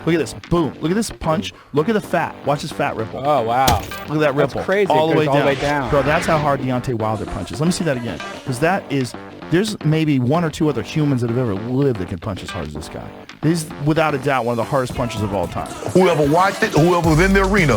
Look at this. Boom. Look at this punch. Look at the fat. Watch this fat ripple. Oh, wow. Look at that ripple. That's crazy. All the way All the way down. Bro, that's how hard Deontay Wilder punches. Let me see that again. Because there's maybe one or two other humans that have ever lived that can punch as hard as this guy. He's, without a doubt, one of the hardest punchers of all time. Whoever watched it, whoever was in the arena,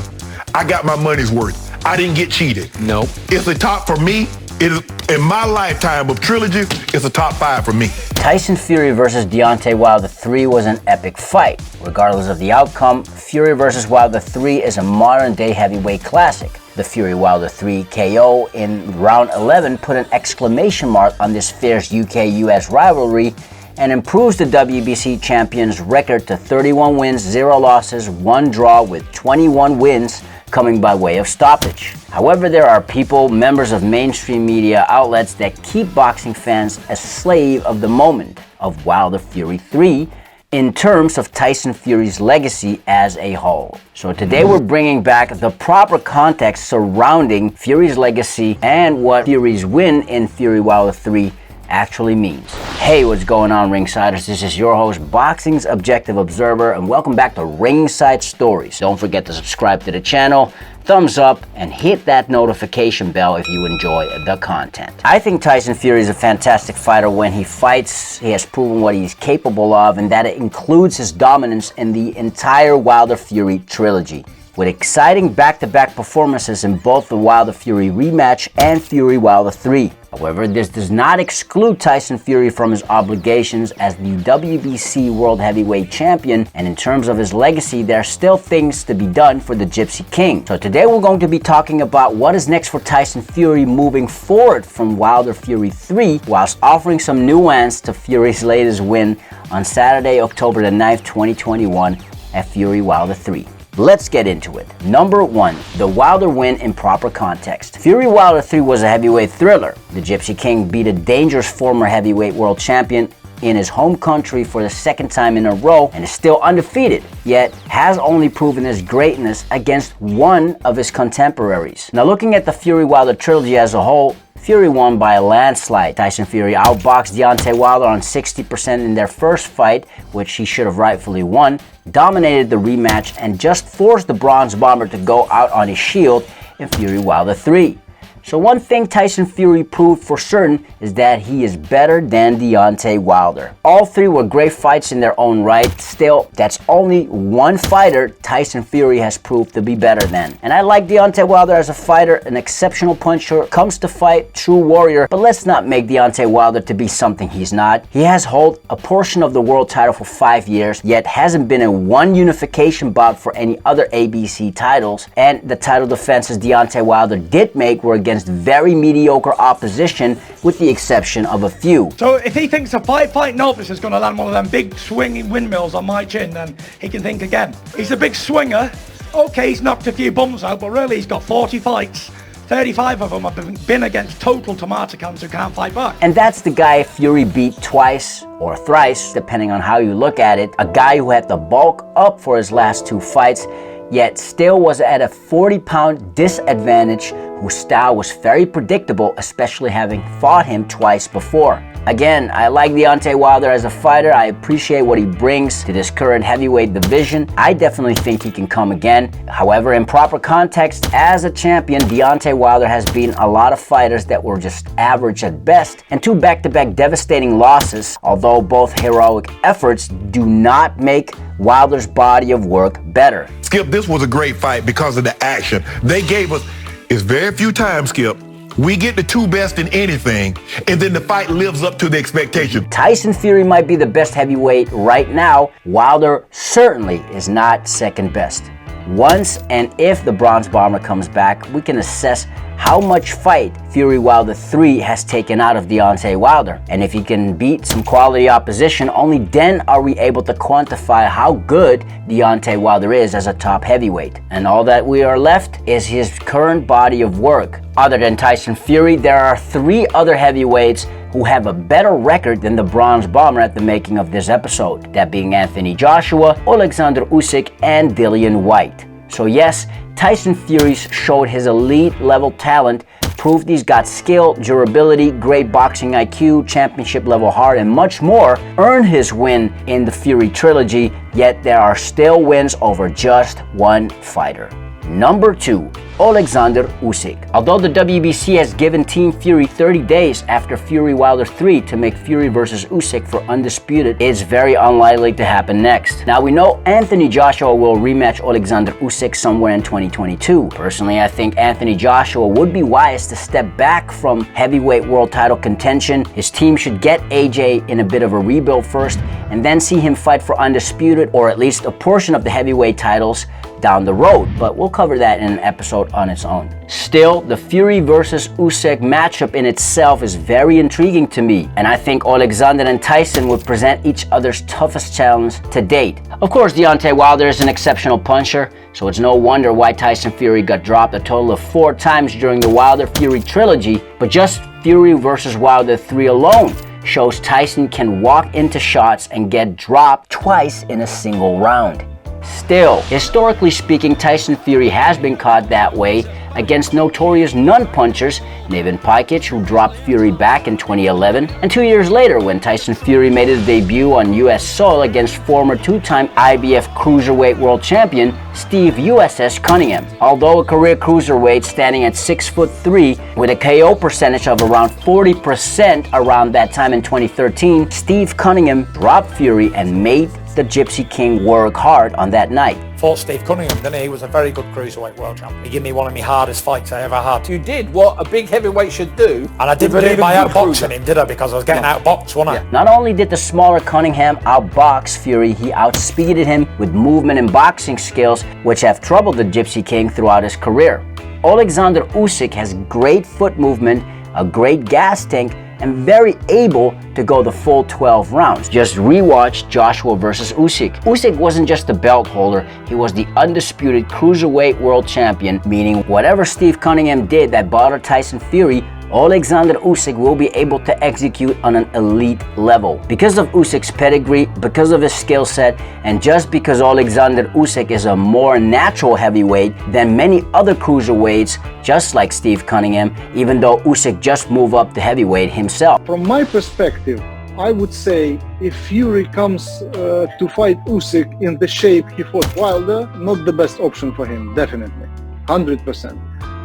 I got my money's worth. I didn't get cheated. Nope. It's a top for me. It is, in my lifetime of trilogy, it's a top 5 for me. Tyson Fury versus Deontay Wilder 3 was an epic fight. Regardless of the outcome, Fury versus Wilder 3 is a modern-day heavyweight classic. The Fury Wilder 3 KO in round 11 put an exclamation mark on this fierce UK-US rivalry and improves the WBC champion's record to 31 wins, 0 losses, 1 draw with 21 wins coming by way of stoppage. However, there are people, members of mainstream media outlets that keep boxing fans a slave of the moment of Wilder Fury 3 in terms of Tyson Fury's legacy as a whole. So today we're bringing back the proper context surrounding Fury's legacy and what Fury's win in Fury Wilder 3 actually means. Hey, what's going on, Ringsiders? This is your host, Boxing's Objective Observer, and welcome back to Ringside Stories. Don't forget to subscribe to the channel, thumbs up, and hit that notification bell if you enjoy the content. I think Tyson Fury is a fantastic fighter when he fights. He has proven what he's capable of, and that it includes his dominance in the entire Wilder Fury trilogy, with exciting back-to-back performances in both the Wilder Fury rematch and Fury Wilder 3. However, this does not exclude Tyson Fury from his obligations as the WBC World Heavyweight Champion, and in terms of his legacy, there are still things to be done for the Gypsy King. So today we're going to be talking about what is next for Tyson Fury moving forward from Wilder Fury 3, whilst offering some nuance to Fury's latest win on Saturday, October the 9th, 2021 at Fury Wilder 3. Let's get into it. Number 1, the Wilder win in proper context. Fury Wilder 3 was a heavyweight thriller. The Gypsy King beat a dangerous former heavyweight world champion in his home country for the second time in a row and is still undefeated, yet has only proven his greatness against one of his contemporaries. Now, looking at the Fury Wilder trilogy as a whole, Fury won by a landslide. Tyson Fury outboxed Deontay Wilder on 60% in their first fight, which he should have rightfully won, dominated the rematch, and just forced the Bronze Bomber to go out on his shield in Fury Wilder 3. So one thing Tyson Fury proved for certain is that he is better than Deontay Wilder. All 3 were great fights in their own right. Still, that's only one fighter Tyson Fury has proved to be better than. And I like Deontay Wilder as a fighter, an exceptional puncher, comes to fight, true warrior, but let's not make Deontay Wilder to be something he's not. He has held a portion of the world title for 5 years, yet hasn't been in one unification bout for any other ABC titles, and the title defenses Deontay Wilder did make were against very mediocre opposition, with the exception of a few. So if he thinks a fight novice is going to land one of them big swinging windmills on my chin, then he can think again. He's a big swinger. Okay, he's knocked a few bums out, but really he's got 40 fights. 35 of them have been against total tomato cans who can't fight back. And that's the guy Fury beat twice or thrice, depending on how you look at it. A guy who had to bulk up for his last 2 fights, yet still was at a 40-pound disadvantage, whose style was very predictable, especially having fought him twice before. Again, I like Deontay Wilder as a fighter. I appreciate what he brings to this current heavyweight division. I definitely think he can come again. However, in proper context, as a champion, Deontay Wilder has beaten a lot of fighters that were just average at best, and 2 back-to-back devastating losses, although both heroic efforts do not make Wilder's body of work better. Skip, this was a great fight because of the action. They gave us, it's very few times, Skip, we get the 2 best in anything, and then the fight lives up to the expectation. Tyson Fury might be the best heavyweight right now. Wilder certainly is not second best. Once and if the Bronze Bomber comes back, we can assess how much fight Fury Wilder 3 has taken out of Deontay Wilder. And if he can beat some quality opposition, only then are we able to quantify how good Deontay Wilder is as a top heavyweight. And all that we are left is his current body of work. Other than Tyson Fury, there are 3 other heavyweights who have a better record than the Bronze Bomber at the making of this episode, that being Anthony Joshua, Alexander Usyk, and Dillian Whyte. So yes, Tyson Fury showed his elite level talent, proved he's got skill, durability, great boxing IQ, championship level heart, and much more, earned his win in the Fury trilogy, yet there are still wins over just one fighter. Number 2, Alexander Usyk. Although the WBC has given Team Fury 30 days after Fury Wilder 3 to make Fury versus Usyk for undisputed, it's very unlikely to happen next. Now we know Anthony Joshua will rematch Alexander Usyk somewhere in 2022. Personally, I think Anthony Joshua would be wise to step back from heavyweight world title contention. His team should get AJ in a bit of a rebuild first, and then see him fight for undisputed or at least a portion of the heavyweight titles down the road, but we'll cover that in an episode on its own. Still, the Fury versus Usyk matchup in itself is very intriguing to me, and I think Alexander and Tyson would present each other's toughest challenge to date. Of course, Deontay Wilder is an exceptional puncher, so it's no wonder why Tyson Fury got dropped a total of 4 times during the Wilder-Fury trilogy, but just Fury versus Wilder 3 alone shows Tyson can walk into shots and get dropped twice in a single round. Still, historically speaking, Tyson Fury has been caught that way against notorious non-punchers Nevin Pakic, who dropped Fury back in 2011, and 2 years later when Tyson Fury made his debut on US soil against former 2-time IBF Cruiserweight World Champion Steve USS Cunningham. Although a career cruiserweight standing at 6'3" with a KO percentage of around 40% around that time in 2013, Steve Cunningham dropped Fury and made the Gypsy King work hard on that night. Fought Steve Cunningham, didn't he? He was a very good cruiserweight world champion. He gave me one of my hardest fights I ever had. You did what a big heavyweight should do. And I didn't do my outboxing him, did I? Because I was getting outboxed, wasn't I? Not only did the smaller Cunningham outbox Fury, he outspeeded him with movement and boxing skills, which have troubled the Gypsy King throughout his career. Alexander Usyk has great foot movement, a great gas tank, and very able to go the full 12 rounds. Just rewatch Joshua versus Usyk. Usyk wasn't just the belt holder, he was the undisputed cruiserweight world champion, meaning whatever Steve Cunningham did that bothered Tyson Fury, Alexander Usyk will be able to execute on an elite level. Because of Usyk's pedigree, because of his skill set, and just because Alexander Usyk is a more natural heavyweight than many other cruiserweights, just like Steve Cunningham, even though Usyk just moved up to heavyweight himself. From my perspective, I would say if Fury comes to fight Usyk in the shape he fought Wilder, not the best option for him, definitely, 100%.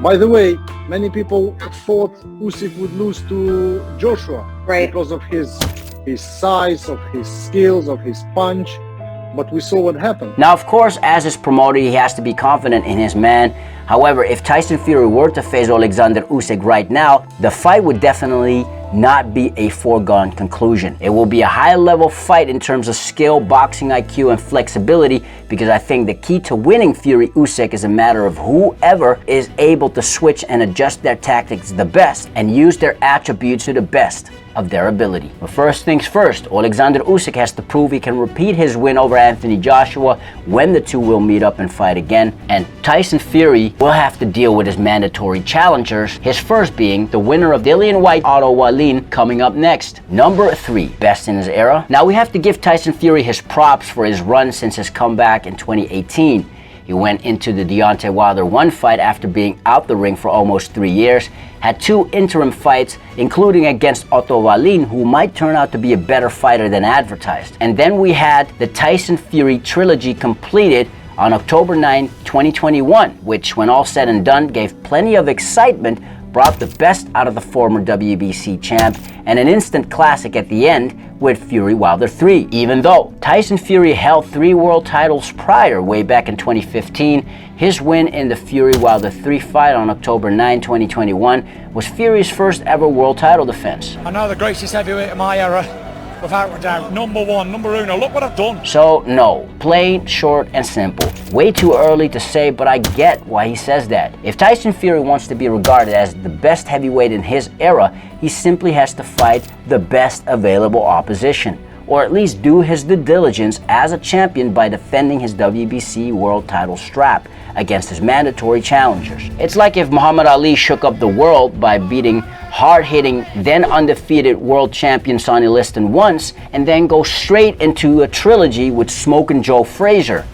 By the way, many people thought Usyk would lose to Joshua because of his size, of his skills, of his punch, but we saw what happened. Now, of course, as his promoter, he has to be confident in his man. However, if Tyson Fury were to face Alexander Usyk right now, the fight would definitely not be a foregone conclusion. It will be a high-level fight in terms of skill, boxing IQ, and flexibility, because I think the key to winning Fury Usyk is a matter of whoever is able to switch and adjust their tactics the best and use their attributes to the best of their ability. But first things first, Alexander Usyk has to prove he can repeat his win over Anthony Joshua when the two will meet up and fight again, and Tyson Fury will have to deal with his mandatory challengers, his first being the winner of Dillian Whyte, Otto Wallin, coming up next. Number 3, best in his era. Now we have to give Tyson Fury his props for his run since his comeback in 2018. He went into the Deontay Wilder 1 fight after being out the ring for almost 3 years, had 2 interim fights, including against Otto Wallin, who might turn out to be a better fighter than advertised. And then we had the Tyson Fury trilogy completed on October 9, 2021, which, when all said and done, gave plenty of excitement, brought the best out of the former WBC champ, and an instant classic at the end with Fury Wilder 3. Even though Tyson Fury held 3 world titles prior, way back in 2015, his win in the Fury Wilder 3 fight on October 9, 2021 was Fury's first ever world title defense. I know the greatest heavyweight of my era, without a doubt. Number 1, number uno. Look what I've done. So no, plain, short, and simple. Way too early to say, but I get why he says that. If Tyson Fury wants to be regarded as the best heavyweight in his era, he simply has to fight the best available opposition, or at least do his due diligence as a champion by defending his WBC world title strap against his mandatory challengers. It's like if Muhammad Ali shook up the world by beating hard-hitting, then undefeated world champion Sonny Liston once, and then go straight into a trilogy with Smokin' Joe Frazier.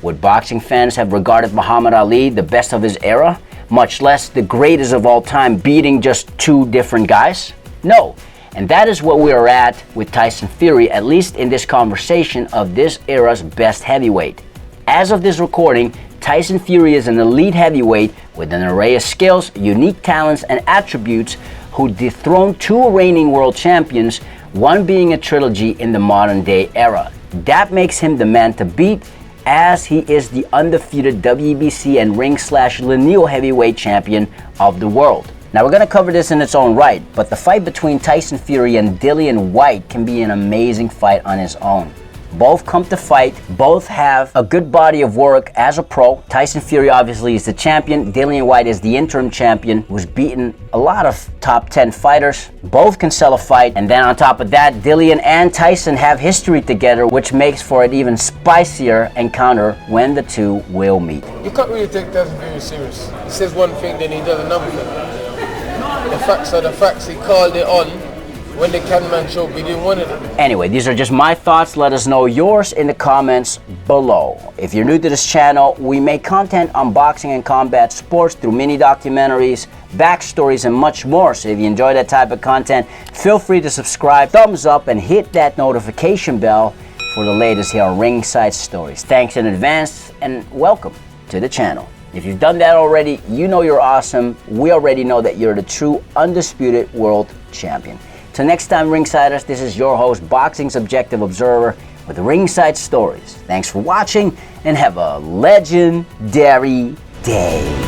Would boxing fans have regarded Muhammad Ali the best of his era? much less the greatest of all time beating just two different guys? No. And that is what we are at with Tyson Fury, at least in this conversation of this era's best heavyweight. As of this recording, Tyson Fury is an elite heavyweight with an array of skills, unique talents, and attributes who dethroned two reigning world champions, one being a trilogy in the modern day era. That makes him the man to beat, as he is the undefeated WBC and ring/lineal heavyweight champion of the world. Now we're going to cover this in its own right, but the fight between Tyson Fury and Dillian Whyte can be an amazing fight on its own. Both come to fight, both have a good body of work as a pro. Tyson Fury obviously is the champion. Dillian Whyte is the interim champion, who's beaten a lot of top 10 fighters. Both can sell a fight, and then on top of that, Dillian and Tyson have history together, which makes for an even spicier encounter when the two will meet. You can't really take Tyson Fury serious. He says one thing, then he does another thing. The facts are the facts. He called it on. When the Canman showed, we didn't want it. Anyway, these are just my thoughts. Let us know yours in the comments below. If you're new to this channel, we make content on boxing and combat sports through mini documentaries, backstories, and much more. So if you enjoy that type of content, feel free to subscribe, thumbs up, and hit that notification bell for the latest here on Ringside Stories. Thanks in advance, and welcome to the channel. If you've done that already, you know you're awesome. We already know that you're the true undisputed world champion. Till next time, Ringsiders, this is your host, Boxing's Objective Observer, with Ringside Stories. Thanks for watching, and have a legendary day.